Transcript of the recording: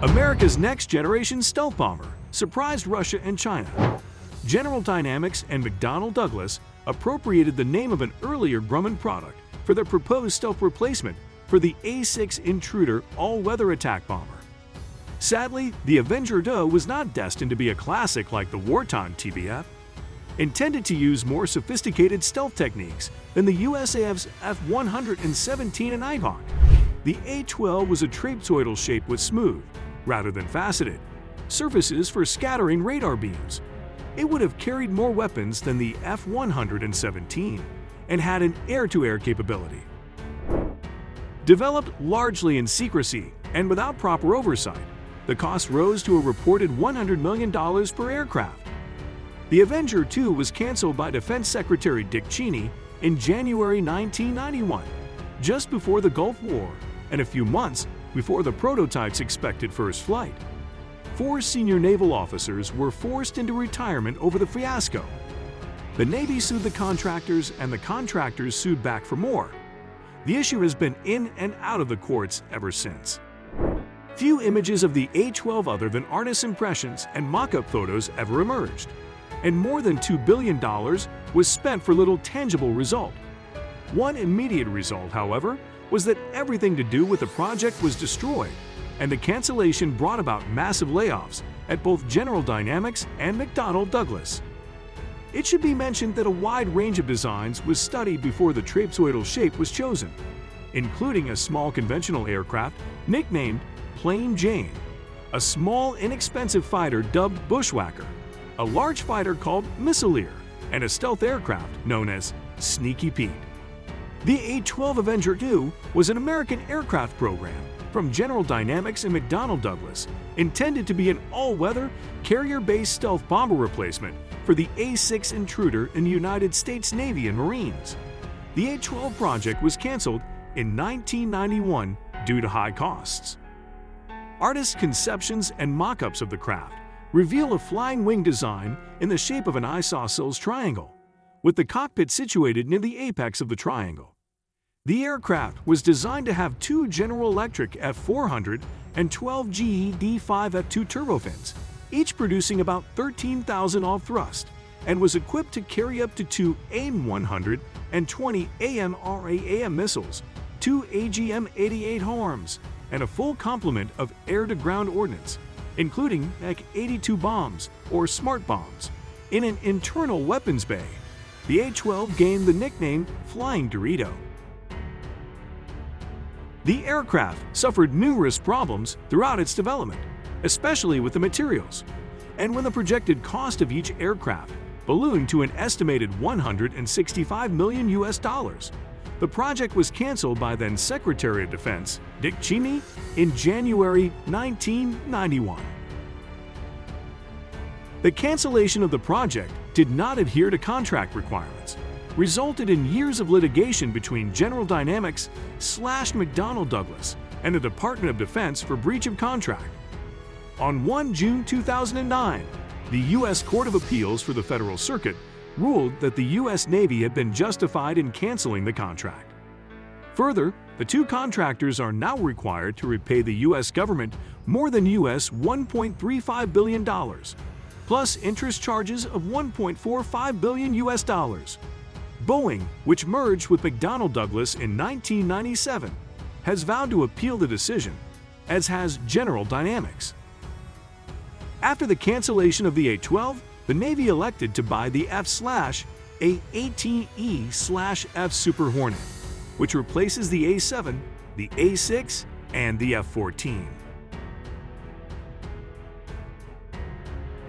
America's next-generation stealth bomber surprised Russia and China. General Dynamics and McDonnell Douglas appropriated the name of an earlier Grumman product for their proposed stealth replacement for the A-6 Intruder all-weather attack bomber. Sadly, the Avenger II was not destined to be a classic like the wartime TBF. Intended to use more sophisticated stealth techniques than the USAF's F-117 and Nighthawk, the A-12 was a trapezoidal shape with smooth, rather than faceted, surfaces for scattering radar beams. It would have carried more weapons than the F-117 and had an air-to-air capability. Developed largely in secrecy and without proper oversight, the cost rose to a reported $100 million per aircraft. The Avenger II was canceled by Defense Secretary Dick Cheney in January 1991, just before the Gulf War and a few months before the prototype's expected first flight. 4 senior naval officers were forced into retirement over the fiasco. The Navy sued the contractors and the contractors sued back for more. The issue has been in and out of the courts ever since. Few images of the A-12 other than artists' impressions and mock-up photos ever emerged, and more than $2 billion was spent for little tangible result. One immediate result, however, was that everything to do with the project was destroyed, and the cancellation brought about massive layoffs at both General Dynamics and McDonnell Douglas. It should be mentioned that a wide range of designs was studied before the trapezoidal shape was chosen, including a small conventional aircraft nicknamed Plain Jane, a small inexpensive fighter dubbed Bushwhacker, a large fighter called Missileer, and a stealth aircraft known as Sneaky Pete. The A-12 Avenger II was an American aircraft program from General Dynamics and McDonnell Douglas, intended to be an all-weather, carrier-based stealth bomber replacement for the A-6 Intruder in the United States Navy and Marines. The A-12 project was canceled in 1991 due to high costs. Artists' conceptions and mock-ups of the craft reveal a flying wing design in the shape of an isosceles triangle, with the cockpit situated near the apex of the triangle. The aircraft was designed to have 2 General Electric F400 and 12 GE D5 F2 turbofans, each producing about 13,000 off-thrust, and was equipped to carry up to 2 AIM-100 and 20 AMRAAM missiles, 2 AGM-88 HARMs, and a full complement of air-to-ground ordnance, including Mach-82 bombs or smart bombs. In an internal weapons bay, the A-12 gained the nickname Flying Dorito. The aircraft suffered numerous problems throughout its development, especially with the materials, and when the projected cost of each aircraft ballooned to an estimated $165 million. The project was canceled by then Secretary of Defense Dick Cheney in January 1991. The cancellation of the project did not adhere to contract requirements, resulted in years of litigation between General Dynamics / McDonnell Douglas and the Department of Defense for breach of contract. On 1 June 2009, the U.S. Court of Appeals for the Federal Circuit ruled that the U.S. Navy had been justified in canceling the contract. Further, the 2 contractors are now required to repay the U.S. government more than $1.35 billion, plus interest charges of $1.45 billion. Boeing, which merged with McDonnell Douglas in 1997, has vowed to appeal the decision, as has General Dynamics. After the cancellation of the A-12, the Navy elected to buy the F/A-18E/F Super Hornet, which replaces the A-7, the A-6, and the F-14.